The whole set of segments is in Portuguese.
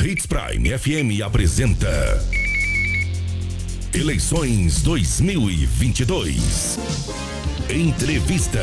Hits Prime FM apresenta Eleições 2022. Entrevista.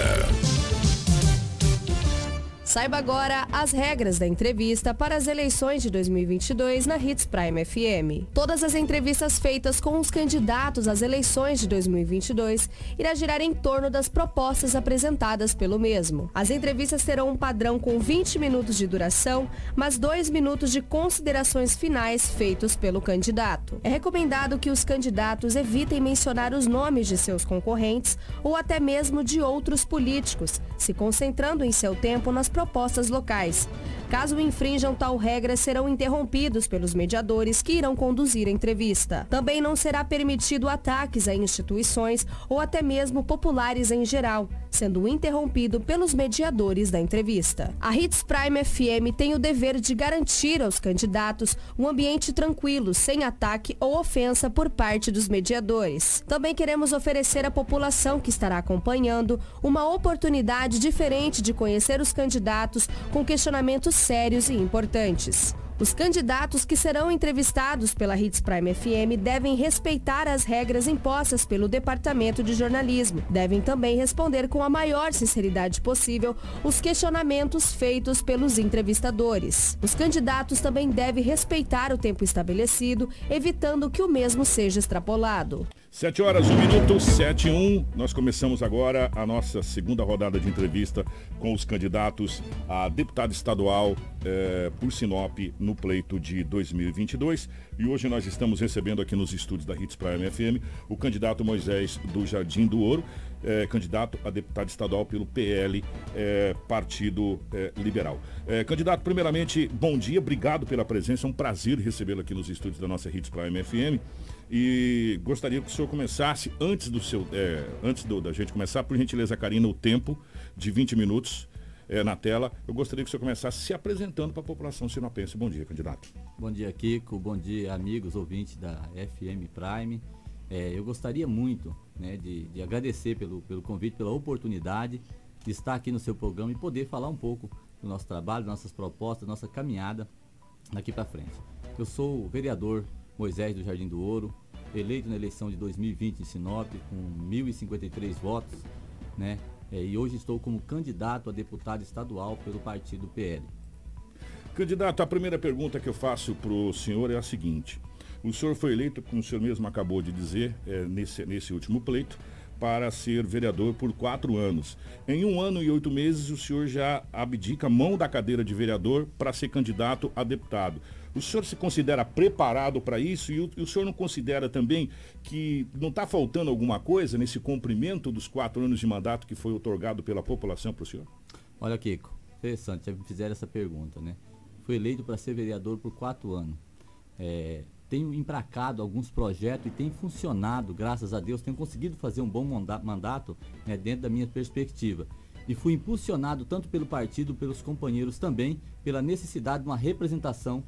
Saiba agora as regras da entrevista para as eleições de 2022 na Hits Prime FM. Todas as entrevistas feitas com os candidatos às eleições de 2022 irá girar em torno das propostas apresentadas pelo mesmo. As entrevistas terão um padrão com 20 minutos de duração, mas 2 minutos de considerações finais feitos pelo candidato. É recomendado que os candidatos evitem mencionar os nomes de seus concorrentes ou até mesmo de outros políticos, se concentrando em seu tempo nas propostas locais. Caso infrinjam tal regra, serão interrompidos pelos mediadores que irão conduzir a entrevista. Também não será permitido ataques a instituições ou até mesmo populares em geral, sendo interrompido pelos mediadores da entrevista. A Hits Prime FM tem o dever de garantir aos candidatos um ambiente tranquilo, sem ataque ou ofensa por parte dos mediadores. Também queremos oferecer à população que estará acompanhando uma oportunidade diferente de conhecer os candidatos com questionamentos sérios e importantes. Os candidatos que serão entrevistados pela Hits Prime FM devem respeitar as regras impostas pelo Departamento de Jornalismo. Devem também responder com a maior sinceridade possível os questionamentos feitos pelos entrevistadores. Os candidatos também devem respeitar o tempo estabelecido, evitando que o mesmo seja extrapolado. 7 horas, 1 minuto, 7 e 1. Nós começamos agora a nossa segunda rodada de entrevista com os candidatos a deputado estadual por Sinop no pleito de 2022. E hoje nós estamos recebendo aqui nos estúdios da Hits Prime FM o candidato Moisés do Jardim do Ouro, candidato a deputado estadual pelo PL, Partido Liberal. Candidato, primeiramente, bom dia, obrigado pela presença, é um prazer recebê-lo aqui nos estúdios da nossa Hits Prime FM. E gostaria que o senhor começasse, antes da gente começar, por gentileza, Karina, o tempo de 20 minutos na tela. Eu gostaria que o senhor começasse se apresentando para a população sinopense. Bom dia, candidato. Bom dia, Kiko. Bom dia, amigos ouvintes da FM Prime. Eu gostaria muito, né, de agradecer pelo convite, pela oportunidade de estar aqui no seu programa e poder falar um pouco do nosso trabalho, nossas propostas, nossa caminhada daqui para frente. Eu sou o vereador Moisés do Jardim do Ouro, eleito na eleição de 2020 em Sinop, com 1.053 votos, né? E hoje estou como candidato a deputado estadual pelo partido PL. Candidato, a primeira pergunta que eu faço para o senhor é a seguinte: o senhor foi eleito, como o senhor mesmo acabou de dizer, nesse último pleito, para ser vereador por 4 anos. Em 1 ano e 8 meses, o senhor já abdica a mão da cadeira de vereador para ser candidato a deputado. O senhor se considera preparado para isso e o senhor não considera também que não está faltando alguma coisa nesse cumprimento dos 4 anos de mandato que foi otorgado pela população para o senhor? Olha, Kiko, interessante, já me fizeram essa pergunta, né? Fui eleito para ser vereador por 4 anos. Tenho empracado alguns projetos e tem funcionado, graças a Deus, tenho conseguido fazer um bom mandato, né, dentro da minha perspectiva. E fui impulsionado tanto pelo partido, pelos companheiros também, pela necessidade de uma representação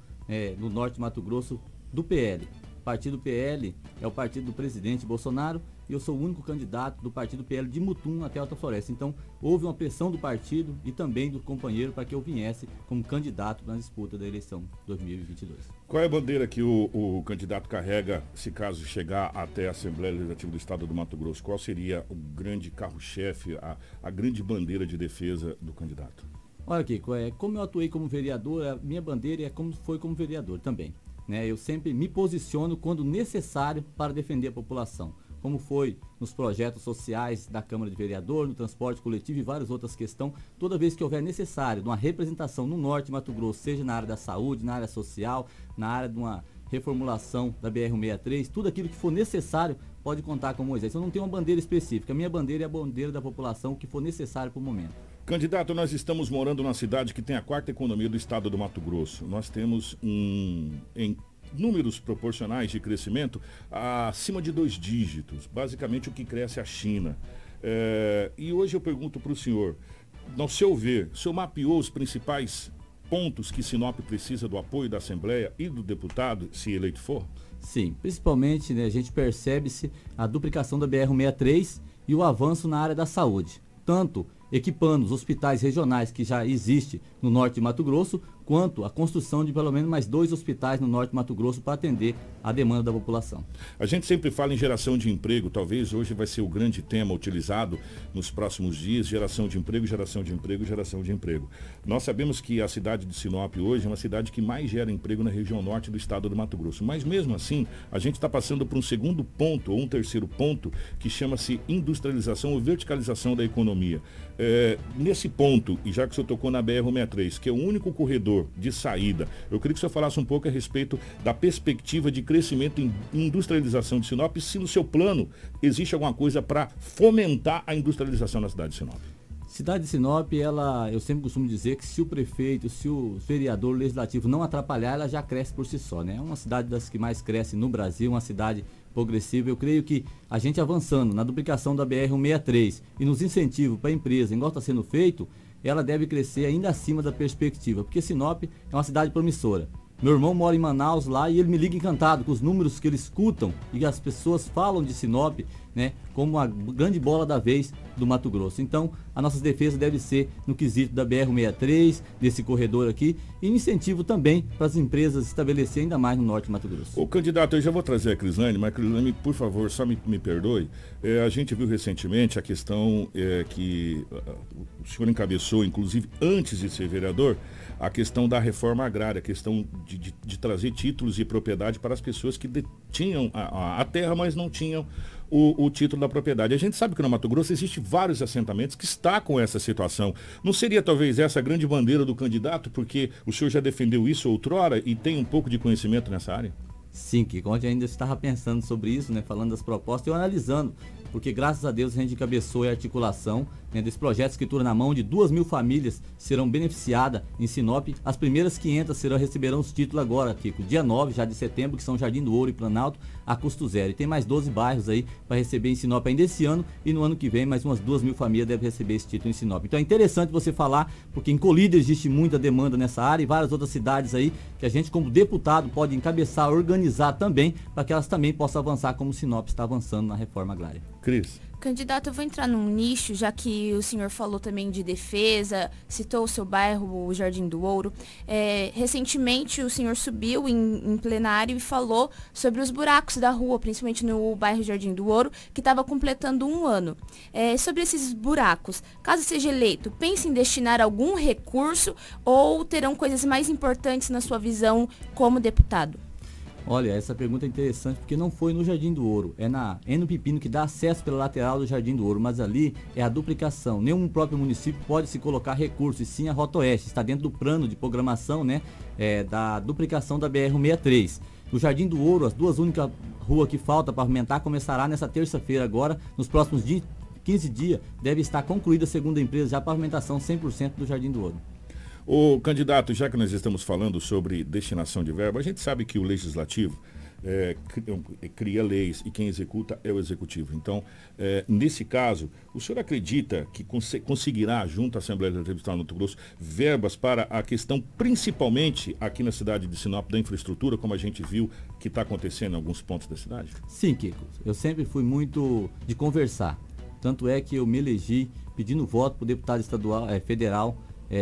no Norte de Mato Grosso do PL. O partido PL é o partido do presidente Bolsonaro e eu sou o único candidato do partido PL de Mutum até Alta Floresta. Então, houve uma pressão do partido e também do companheiro para que eu viesse como candidato na disputa da eleição 2022. Qual é a bandeira que o candidato carrega, se caso chegar até a Assembleia Legislativa do Estado do Mato Grosso? Qual seria o grande carro-chefe, a grande bandeira de defesa do candidato? Olha, Kiko, como eu atuei como vereador, a minha bandeira é como foi como vereador também, né? Eu sempre me posiciono quando necessário para defender a população, como foi nos projetos sociais da Câmara de Vereador, no transporte coletivo e várias outras questões. Toda vez que houver necessário de uma representação no Norte de Mato Grosso, seja na área da saúde, na área social, na área de uma reformulação da BR-163, tudo aquilo que for necessário pode contar com o Moisés. Eu não tenho uma bandeira específica, a minha bandeira é a bandeira da população, o que for necessário para o momento. Candidato, nós estamos morando numa cidade que tem a 4ª economia do estado do Mato Grosso. Nós temos em números proporcionais de crescimento acima de 2 dígitos, basicamente o que cresce é a China. E hoje eu pergunto para o senhor, no seu ver, o senhor mapeou os principais pontos que Sinop precisa do apoio da Assembleia e do deputado, se eleito for? Sim, principalmente, né, a gente percebe-se a duplicação da BR-163 e o avanço na área da saúde. Tanto equipando os hospitais regionais que já existem no norte de Mato Grosso, quanto a construção de pelo menos mais 2 hospitais no norte do Mato Grosso para atender a demanda da população. A gente sempre fala em geração de emprego, talvez hoje vai ser o grande tema utilizado nos próximos dias, geração de emprego, geração de emprego, geração de emprego. Nós sabemos que a cidade de Sinop hoje é uma cidade que mais gera emprego na região norte do estado do Mato Grosso, mas mesmo assim a gente está passando por um segundo ponto ou um terceiro ponto que chama-se industrialização ou verticalização da economia. Nesse ponto, e já que o senhor tocou na BR-163, que é o único corredor de saída, eu queria que o senhor falasse um pouco a respeito da perspectiva de crescimento em industrialização de Sinop, se no seu plano existe alguma coisa para fomentar a industrialização na cidade de Sinop. Cidade de Sinop, eu sempre costumo dizer que se o prefeito, se o vereador legislativo não atrapalhar, ela já cresce por si só, né? É uma cidade das que mais cresce no Brasil, uma cidade progressiva. Eu creio que a gente avançando na duplicação da BR-163 e nos incentivos para a empresa, igual está sendo feito, ela deve crescer ainda acima da perspectiva, porque Sinop é uma cidade promissora. Meu irmão mora em Manaus lá e ele me liga encantado com os números que eles escutam e as pessoas falam de Sinop, né, como a grande bola da vez do Mato Grosso. Então, a nossa defesa deve ser no quesito da BR-163, desse corredor aqui, e incentivo também para as empresas estabelecer ainda mais no norte do Mato Grosso. O candidato, eu já vou trazer a Crislane, mas Crislane, por favor, só me perdoe. A gente viu recentemente a questão que o senhor encabeçou, inclusive antes de ser vereador, a questão da reforma agrária, a questão de trazer títulos de propriedade para as pessoas que tinham a terra, mas não tinham o título da propriedade. A gente sabe que no Mato Grosso existe vários assentamentos que está com essa situação. Não seria talvez essa a grande bandeira do candidato, porque o senhor já defendeu isso outrora e tem um pouco de conhecimento nessa área? Sim, que ontem ainda estava pensando sobre isso, né, falando das propostas e eu analisando, porque graças a Deus a gente encabeçou a articulação, né, desse projeto Escritura na Mão, de 2.000 famílias serão beneficiadas em Sinop. As primeiras 500 receberão os títulos agora, Kiko, dia 9 já de setembro, que são Jardim do Ouro e Planalto, a custo zero. E tem mais 12 bairros aí para receber em Sinop ainda esse ano, e no ano que vem mais umas 2.000 famílias devem receber esse título em Sinop. Então é interessante você falar, porque em Colíder existe muita demanda nessa área e várias outras cidades aí que a gente como deputado pode encabeçar, organizar também, para que elas também possam avançar como Sinop está avançando na reforma agrária. Cris. Candidato, eu vou entrar num nicho, já que o senhor falou também de defesa, citou o seu bairro, o Jardim do Ouro. Recentemente o senhor subiu em plenário e falou sobre os buracos da rua, principalmente no bairro Jardim do Ouro, que estava completando 1 ano. Sobre esses buracos, caso seja eleito, pense em destinar algum recurso ou terão coisas mais importantes na sua visão como deputado? Olha, essa pergunta é interessante porque não foi no Jardim do Ouro, é no Pepino, que dá acesso pela lateral do Jardim do Ouro, mas ali é a duplicação. Nenhum próprio município pode se colocar recursos, e sim a Rota Oeste, está dentro do plano de programação, né, da duplicação da BR-163. No Jardim do Ouro, as 2 únicas ruas que faltam para pavimentar começará nessa terça-feira agora, nos próximos 15 dias, deve estar concluída, segundo a empresa, já a pavimentação 100% do Jardim do Ouro. O candidato, já que nós estamos falando sobre destinação de verba, a gente sabe que o legislativo cria leis e quem executa é o executivo. Então, nesse caso, o senhor acredita que conseguirá, junto à Assembleia Legislativa do Estado do Mato Grosso, verbas para a questão, principalmente aqui na cidade de Sinop, da infraestrutura, como a gente viu que está acontecendo em alguns pontos da cidade? Sim, Kiko. Eu sempre fui muito de conversar. Tanto é que eu me elegi pedindo voto para o deputado federal,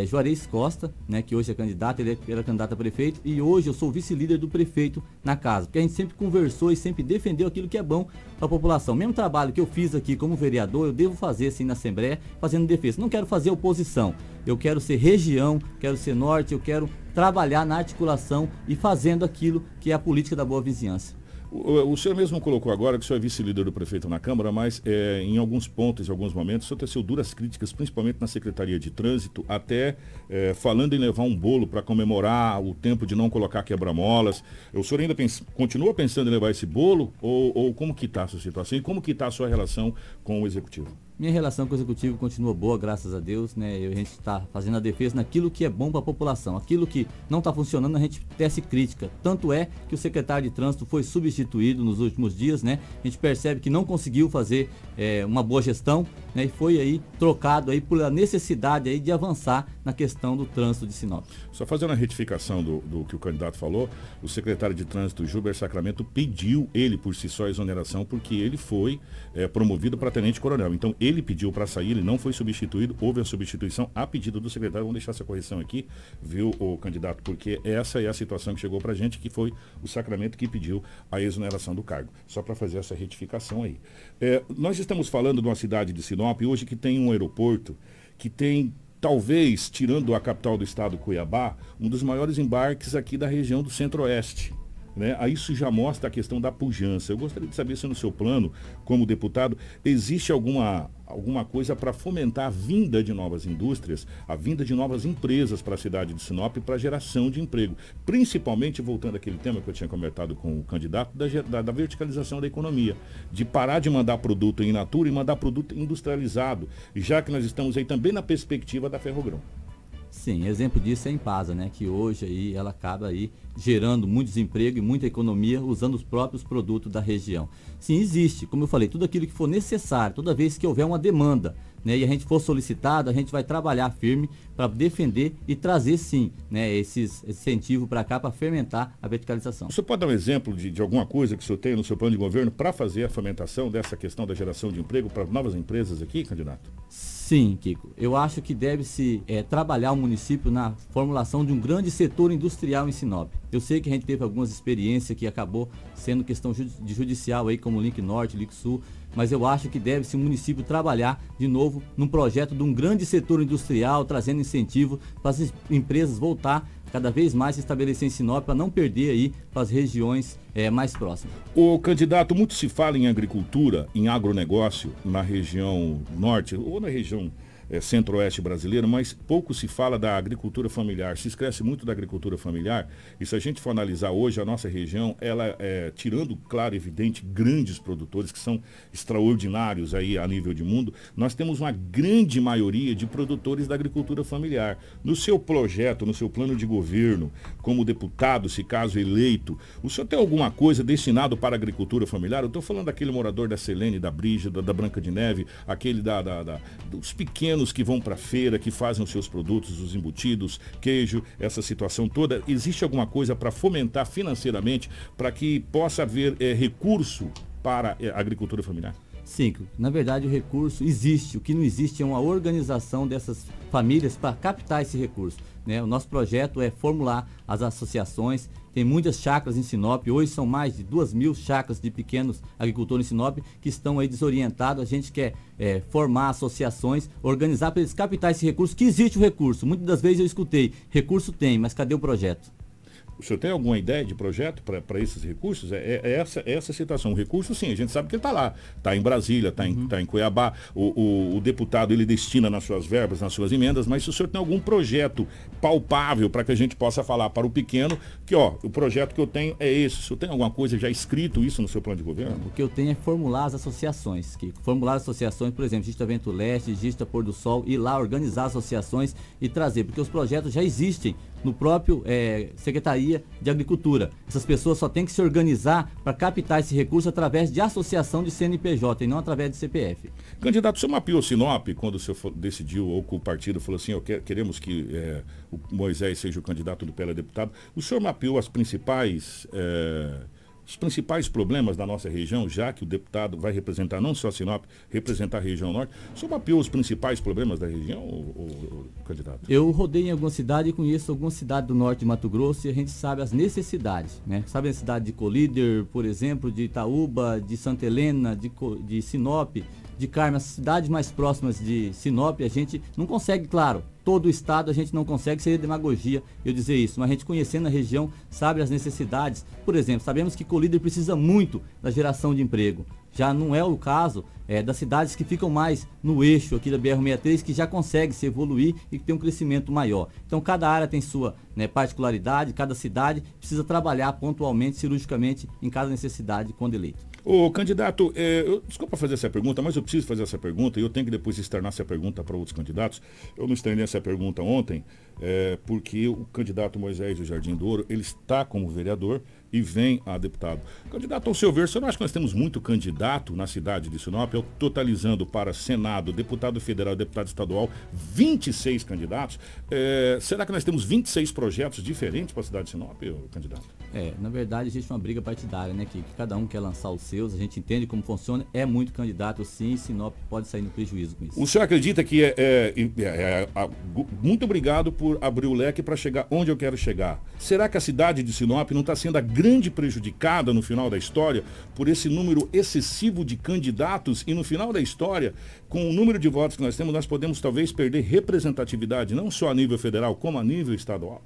Juarez Costa, né, que hoje é candidato, ele era candidato a prefeito, e hoje eu sou vice-líder do prefeito na casa, porque a gente sempre conversou e sempre defendeu aquilo que é bom para a população. O mesmo trabalho que eu fiz aqui como vereador, eu devo fazer assim na Assembleia, fazendo defesa. Não quero fazer oposição, eu quero ser região, quero ser norte, eu quero trabalhar na articulação e fazendo aquilo que é a política da boa vizinhança. O senhor mesmo colocou agora que o senhor é vice-líder do prefeito na Câmara, mas em alguns pontos, em alguns momentos, o senhor teceu duras críticas, principalmente na Secretaria de Trânsito, até falando em levar um bolo para comemorar o tempo de não colocar quebra-molas. O senhor ainda continua pensando em levar esse bolo? Ou como que está a sua situação? E como que está a sua relação com o Executivo? Minha relação com o Executivo continua boa, graças a Deus, né? A gente está fazendo a defesa naquilo que é bom para a população. Aquilo que não está funcionando, a gente tece crítica. Tanto é que o secretário de Trânsito foi substituído nos últimos dias, né? A gente percebe que não conseguiu fazer uma boa gestão, né? E foi aí trocado aí por a necessidade aí de avançar na questão do trânsito de Sinop. Só fazendo a retificação do que o candidato falou, o secretário de Trânsito, Gilber Sacramento, pediu ele por si só a exoneração porque ele foi promovido para tenente-coronel. Então, ele pediu para sair, ele não foi substituído, houve a substituição a pedido do secretário. Vamos deixar essa correção aqui, viu, o candidato, porque essa é a situação que chegou para a gente, que foi o Sacramento que pediu a exoneração do cargo. Só para fazer essa retificação aí. Nós estamos falando de uma cidade de Sinop, hoje que tem um aeroporto, que tem, talvez, tirando a capital do estado, Cuiabá, um dos maiores embarques aqui da região do Centro-Oeste. Né? Aí isso já mostra a questão da pujança. Eu gostaria de saber se no seu plano, como deputado, existe alguma coisa para fomentar a vinda de novas indústrias, a vinda de novas empresas para a cidade de Sinop, para geração de emprego. Principalmente, voltando àquele tema que eu tinha comentado com o candidato, da verticalização da economia. De parar de mandar produto in natura e mandar produto industrializado, já que nós estamos aí também na perspectiva da Ferrogrão. Sim, exemplo disso é a Impasa, né? Que hoje aí ela acaba aí gerando muito desemprego e muita economia usando os próprios produtos da região. Sim, existe, como eu falei, tudo aquilo que for necessário, toda vez que houver uma demanda, né, e a gente for solicitado, a gente vai trabalhar firme para defender e trazer sim, né, esses incentivos para cá para fermentar a verticalização. Você pode dar um exemplo de alguma coisa que o senhor tem no seu plano de governo para fazer a fomentação dessa questão da geração de emprego para novas empresas aqui, candidato? Sim, Kiko. Eu acho que deve-se trabalhar o município na formulação de um grande setor industrial em Sinop. Eu sei que a gente teve algumas experiências que acabou sendo questão de judicial aí, como Link Norte, Link Sul, mas eu acho que deve-se o município trabalhar de novo num projeto de um grande setor industrial, trazendo incentivo para as empresas voltar cada vez mais se estabelecer em Sinop para não perder aí para as regiões mais próximas. O candidato, muito se fala em agricultura, em agronegócio na região norte ou na região centro-oeste brasileiro, mas pouco se fala da agricultura familiar. Se esquece muito da agricultura familiar, e se a gente for analisar hoje a nossa região, ela tirando, claro, evidente, grandes produtores que são extraordinários aí a nível de mundo, nós temos uma grande maioria de produtores da agricultura familiar. No seu projeto, no seu plano de governo, como deputado, se caso eleito, o senhor tem alguma coisa destinado para a agricultura familiar? Eu estou falando daquele morador da Selene, da Brígida, da Branca de Neve, aquele dos pequenos que vão para a feira, que fazem os seus produtos, os embutidos, queijo, essa situação toda. Existe alguma coisa para fomentar financeiramente para que possa haver recurso para a agricultura familiar? Sim, na verdade o recurso existe. O que não existe é uma organização dessas famílias para captar esse recurso, né? O nosso projeto é formular as associações. Tem muitas chácaras em Sinop, hoje são mais de 2.000 chácaras de pequenos agricultores em Sinop que estão aí desorientados. A gente quer formar associações, organizar para eles captar esse recurso, que existe o recurso. Muitas das vezes eu escutei, recurso tem, mas cadê o projeto? O senhor tem alguma ideia de projeto para esses recursos? Essa situação. O recurso, sim, a gente sabe que ele está lá. Está em Brasília, está em Cuiabá. O deputado, ele destina nas suas verbas, nas suas emendas, mas se o senhor tem algum projeto palpável para que a gente possa falar para o pequeno que, o projeto que eu tenho é esse. O senhor tem alguma coisa já escrito isso no seu plano de governo? O que eu tenho é formular as associações, Kiko. Formular as associações, por exemplo, Gista Vento Leste, Gista Pôr do Sol, ir lá organizar associações e trazer, porque os projetos já existem no próprio Secretaria de Agricultura. Essas pessoas só têm que se organizar para captar esse recurso através de associação de CNPJ e não através de CPF. Candidato, o senhor mapeou Sinop quando o senhor decidiu, ou com o partido falou assim, queremos que o Moisés seja o candidato do PL a deputado. O senhor mapeou os principais problemas da nossa região, já que o deputado vai representar não só Sinop, representar a região norte. O senhor mapeou os principais problemas da região, o candidato? Eu rodei em alguma cidade e conheço algumas cidades do norte de Mato Grosso e a gente sabe as necessidades, né? Sabe a cidade de Colíder, por exemplo, de Itaúba, de Santa Helena, de Sinop, de Carme, as cidades mais próximas de Sinop, a gente não consegue, claro, todo o estado a gente não consegue, seria demagogia eu dizer isso, mas a gente conhecendo a região sabe as necessidades. Por exemplo, sabemos que Colíder precisa muito da geração de emprego. Já não é o caso das cidades que ficam mais no eixo aqui da BR-63, que já consegue se evoluir e que tem um crescimento maior. Então cada área tem sua particularidade, cada cidade precisa trabalhar pontualmente, cirurgicamente em cada necessidade quando eleito. Ô candidato, desculpa fazer essa pergunta, mas eu preciso fazer essa pergunta e eu tenho que depois externar essa pergunta para outros candidatos. Eu não estendei essa pergunta ontem, porque o candidato Moisés do Jardim do Ouro, ele está como vereador e vem a deputado. Candidato, ao seu ver, você não acha que nós temos muito candidato na cidade de Sinop, totalizando para Senado, deputado federal, deputado estadual, 26 candidatos? Será que nós temos 26 projetos diferentes para a cidade de Sinop, candidato? Na verdade, existe uma briga partidária, né? Que cada um quer lançar os seus, a gente entende como funciona, é muito candidato sim, e Sinop pode sair no prejuízo com isso. O senhor acredita que muito obrigado por abrir o leque para chegar onde eu quero chegar. Será que a cidade de Sinop não está sendo a grande prejudicada no final da história por esse número excessivo de candidatos e no final da história, com o número de votos que nós temos, nós podemos talvez perder representatividade, não só a nível federal, como a nível estadual?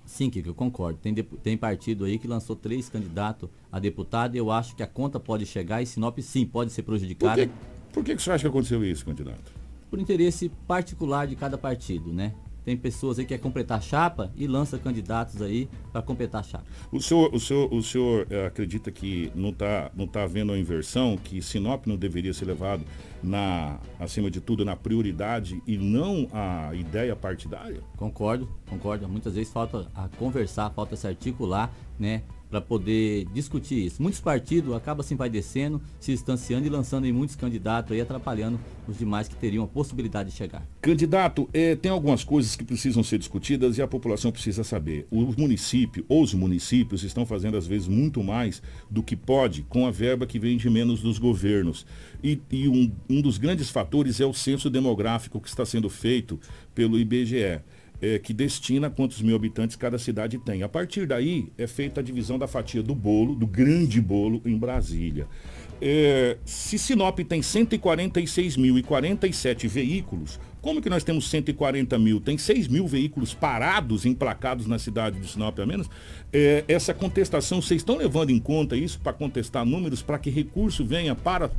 Sim, Kiko, eu concordo. Tem partido aí que lançou 3 candidatos a deputado e eu acho que a conta pode chegar e Sinop sim pode ser prejudicada. Por que você acha que aconteceu isso, candidato? Por interesse particular de cada partido, né? Tem pessoas aí que querem completar a chapa e lança candidatos aí para completar a chapa. O senhor acredita que não tá havendo a inversão, que Sinop não deveria ser levado acima de tudo na prioridade e não a ideia partidária? Concordo. Muitas vezes falta a conversar, falta se articular, né? Para poder discutir isso. Muitos partidos acabam se envaidecendo, se distanciando e lançando em muitos candidatos aí, atrapalhando os demais que teriam a possibilidade de chegar. Candidato, tem algumas coisas que precisam ser discutidas e a população precisa saber. Os municípios estão fazendo às vezes muito mais do que pode com a verba que vem de menos dos governos. E um dos grandes fatores é o censo demográfico que está sendo feito pelo IBGE. Que destina quantos mil habitantes cada cidade tem. A partir daí é feita a divisão da fatia do bolo, do grande bolo em Brasília. Se Sinop tem 146.047 veículos, como que nós temos 140 mil? Tem 6 mil veículos parados, emplacados na cidade de Sinop a menos? Essa contestação, vocês estão levando em conta isso para contestar números, para que recurso venha para...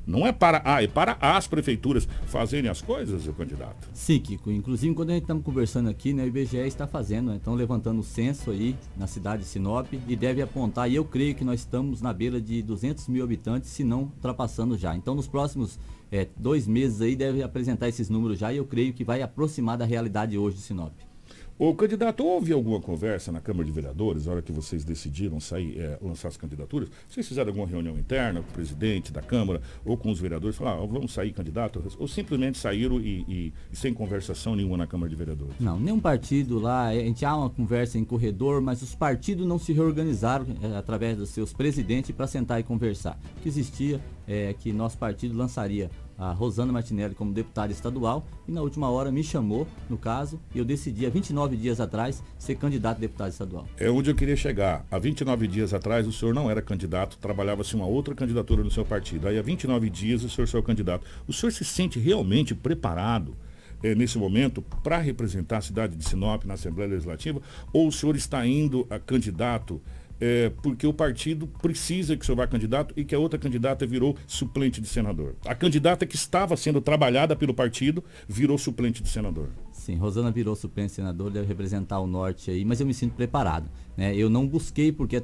Não é para é para as prefeituras fazerem as coisas, seu candidato? Sim, Kiko. Inclusive, quando a gente estamos conversando aqui, né, o IBGE está fazendo, né, estão levantando o censo aí na cidade de Sinop e deve apontar, e eu creio que nós estamos na beira de 200 mil habitantes, se não ultrapassando já. Então, nos próximos 2 meses aí, deve apresentar esses números já e eu creio que vai aproximar da realidade hoje de Sinop. Ô candidato, houve alguma conversa na Câmara de Vereadores, na hora que vocês decidiram lançar as candidaturas? Vocês fizeram alguma reunião interna com o presidente da Câmara ou com os vereadores? Falaram, vamos sair candidato? Ou simplesmente saíram e sem conversação nenhuma na Câmara de Vereadores? Não, nenhum partido lá, a gente há uma conversa em corredor, mas os partidos não se reorganizaram através dos seus presidentes para sentar e conversar. O que existia é que nosso partido lançaria a Rosana Martinelli como deputada estadual e na última hora me chamou, no caso, e eu decidi há 29 dias atrás ser candidato a deputado estadual. É onde eu queria chegar. Há 29 dias atrás o senhor não era candidato, trabalhava-se uma outra candidatura no seu partido. Aí há 29 dias o senhor é o candidato. O senhor se sente realmente preparado nesse momento para representar a cidade de Sinop na Assembleia Legislativa ou o senhor está indo a candidato porque o partido precisa que o senhor vá candidato e que a outra candidata virou suplente de senador? A candidata que estava sendo trabalhada pelo partido virou suplente de senador. Sim, Rosana virou suplente de senador, deve representar o norte aí, mas eu me sinto preparado, né? Eu não busquei, porque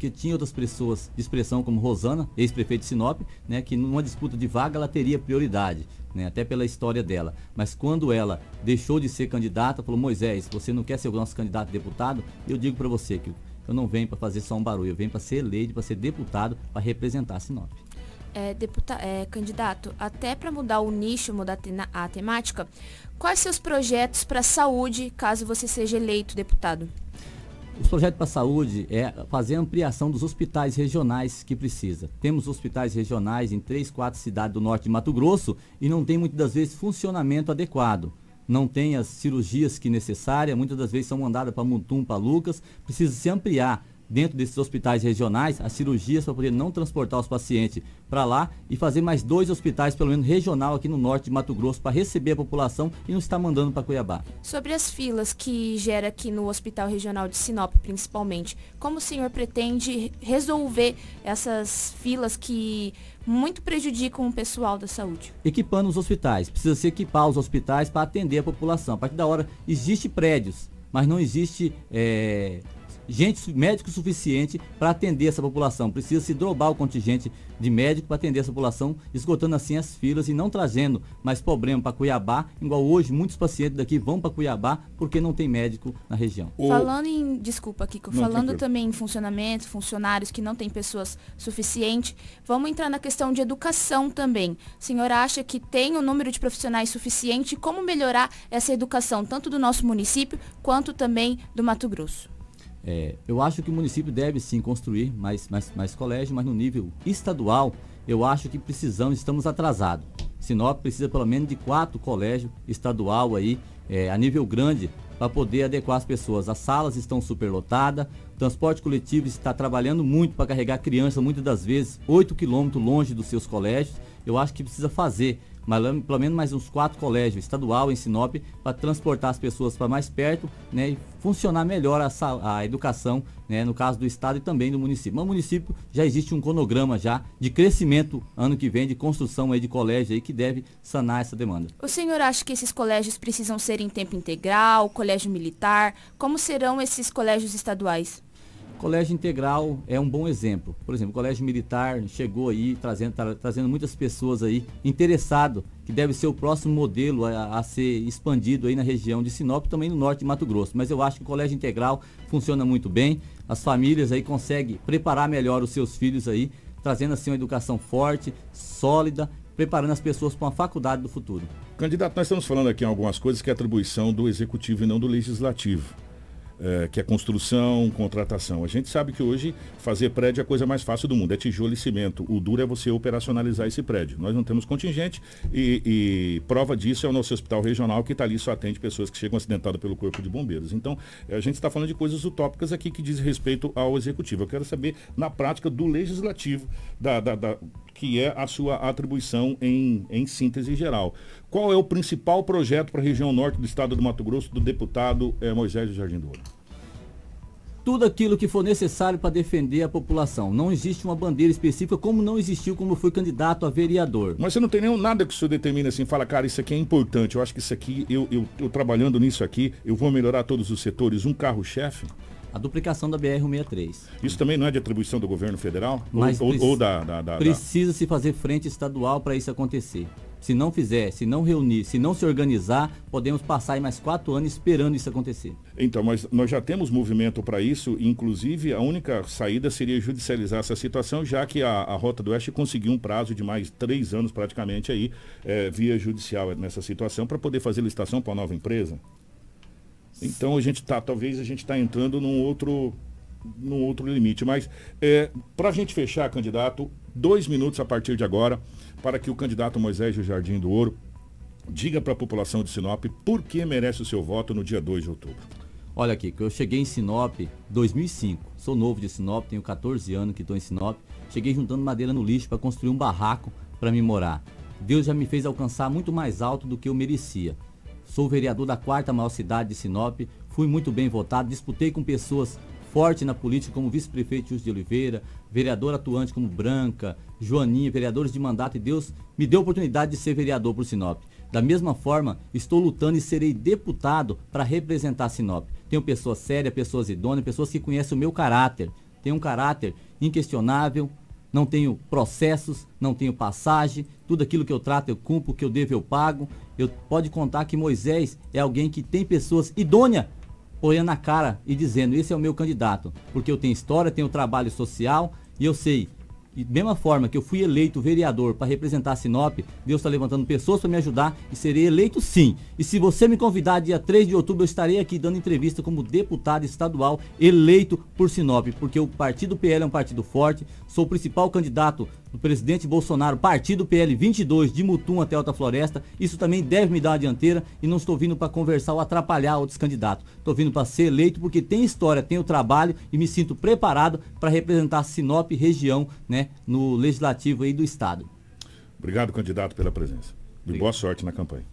tinha outras pessoas de expressão como Rosana, ex-prefeito de Sinop, né, que numa disputa de vaga ela teria prioridade, né, até pela história dela. Mas quando ela deixou de ser candidata, falou, Moisés, você não quer ser o nosso candidato a deputado? Eu digo para você que eu não venho para fazer só um barulho, eu venho para ser eleito, para ser deputado, para representar Sinop. Candidato, até para mudar o nicho, mudar a temática, quais seus projetos para a saúde, caso você seja eleito deputado? Os projetos para a saúde é fazer a ampliação dos hospitais regionais que precisa. Temos hospitais regionais em 3, 4 cidades do norte de Mato Grosso e não tem muitas das vezes funcionamento adequado. Não tem as cirurgias que necessárias, muitas das vezes são mandadas para Mutum, para Lucas, precisa se ampliar dentro desses hospitais regionais as cirurgias para poder não transportar os pacientes para lá e fazer mais 2 hospitais, pelo menos regional, aqui no norte de Mato Grosso, para receber a população e não estar mandando para Cuiabá. Sobre as filas que gera aqui no Hospital Regional de Sinop, principalmente, como o senhor pretende resolver essas filas que muito prejudicam o pessoal da saúde? Equipando os hospitais. Precisa se equipar os hospitais para atender a população. A partir da hora, existe prédios, mas não existe médico suficiente para atender essa população. Precisa se dobrar o contingente de médico para atender essa população, esgotando assim as filas e não trazendo mais problema para Cuiabá, igual hoje muitos pacientes daqui vão para Cuiabá porque não tem médico na região. Falando em, desculpa, Kiko, falando também em funcionamento, funcionários que não têm pessoas suficientes, vamos entrar na questão de educação também. O senhor acha que tem o número de profissionais suficiente? Como melhorar essa educação, tanto do nosso município, quanto também do Mato Grosso? Eu acho que o município deve sim construir mais colégios, mas no nível estadual, eu acho que estamos atrasados. Sinop precisa pelo menos de 4 colégios estadual aí, a nível grande, para poder adequar as pessoas. As salas estão superlotadas, o transporte coletivo está trabalhando muito para carregar crianças, muitas das vezes 8 quilômetros longe dos seus colégios. Eu acho que precisa fazer pelo menos mais uns 4 colégios estadual em Sinop para transportar as pessoas para mais perto, né, e funcionar melhor a educação, né, no caso do estado e também do município. Mas o município já existe um cronograma já de crescimento ano que vem, de construção aí de colégio aí que deve sanar essa demanda. O senhor acha que esses colégios precisam ser em tempo integral, colégio militar? Como serão esses colégios estaduais? Colégio integral é um bom exemplo. Por exemplo, o colégio militar chegou aí trazendo muitas pessoas aí interessado, que deve ser o próximo modelo a ser expandido aí na região de Sinop e também no norte de Mato Grosso. Mas eu acho que o colégio integral funciona muito bem. As famílias aí conseguem preparar melhor os seus filhos aí, trazendo assim uma educação forte, sólida, preparando as pessoas para uma faculdade do futuro. Candidato, nós estamos falando aqui em algumas coisas que é atribuição do executivo e não do legislativo. Que é construção, contratação. A gente sabe que hoje fazer prédio é a coisa mais fácil do mundo, é tijolo e cimento. O duro é você operacionalizar esse prédio. Nós não temos contingente e prova disso é o nosso hospital regional que está ali, só atende pessoas que chegam acidentadas pelo corpo de bombeiros. Então, a gente está falando de coisas utópicas aqui que diz respeito ao executivo. Eu quero saber, na prática, do legislativo, que é a sua atribuição em síntese geral. Qual é o principal projeto para a região norte do estado do Mato Grosso do deputado Moisés Jardim do Ouro? Tudo aquilo que for necessário para defender a população. Não existe uma bandeira específica, como não existiu quando eu fui candidato a vereador. Mas você não tem nada que o senhor determine assim, fala, cara, isso aqui é importante, eu acho que isso aqui, eu trabalhando nisso aqui, eu vou melhorar todos os setores, um carro-chefe? A duplicação da BR-163. Isso também não é de atribuição do governo federal? Mas Precisa se fazer frente estadual para isso acontecer. Se não fizer, se não reunir, se não se organizar, podemos passar aí mais 4 anos esperando isso acontecer. Então, mas nós já temos movimento para isso, inclusive a única saída seria judicializar essa situação, já que a Rota do Oeste conseguiu um prazo de mais 3 anos praticamente aí, via judicial nessa situação, para poder fazer licitação para uma nova empresa. Então talvez a gente está entrando num outro limite. Mas para a gente fechar, candidato, 2 minutos a partir de agora, para que o candidato Moisés Jardim do Ouro diga para a população de Sinop por que merece o seu voto no dia 2 de outubro. Olha aqui, eu cheguei em Sinop em 2005, sou novo de Sinop, tenho 14 anos que estou em Sinop, cheguei juntando madeira no lixo para construir um barraco para me morar. Deus já me fez alcançar muito mais alto do que eu merecia. Sou vereador da 4ª maior cidade de Sinop, fui muito bem votado, disputei com pessoas fortes na política como vice-prefeito Júlio de Oliveira, vereador atuante como Branca, Joaninha, vereadores de mandato, e Deus me deu a oportunidade de ser vereador por Sinop. Da mesma forma, estou lutando e serei deputado para representar Sinop. Tenho pessoas sérias, pessoas idôneas, pessoas que conhecem o meu caráter. Tenho um caráter inquestionável, não tenho processos, não tenho passagem, tudo aquilo que eu trato eu cumpro, o que eu devo eu pago. Pode contar que Moisés é alguém que tem pessoas idôneas, olhando na cara e dizendo, esse é o meu candidato, porque eu tenho história, tenho trabalho social e eu sei. E da mesma forma que eu fui eleito vereador para representar Sinop, Deus está levantando pessoas para me ajudar e serei eleito sim. E se você me convidar dia 3 de outubro, eu estarei aqui dando entrevista como deputado estadual eleito por Sinop, porque o partido PL é um partido forte, sou o principal candidato do presidente Bolsonaro, partido PL 22, de Mutum até Alta Floresta. Isso também deve me dar uma dianteira e não estou vindo para conversar ou atrapalhar outros candidatos. Estou vindo para ser eleito porque tem história, tenho trabalho e me sinto preparado para representar Sinop região, né, no legislativo aí do estado. Obrigado, candidato, pela presença. E boa sorte na campanha.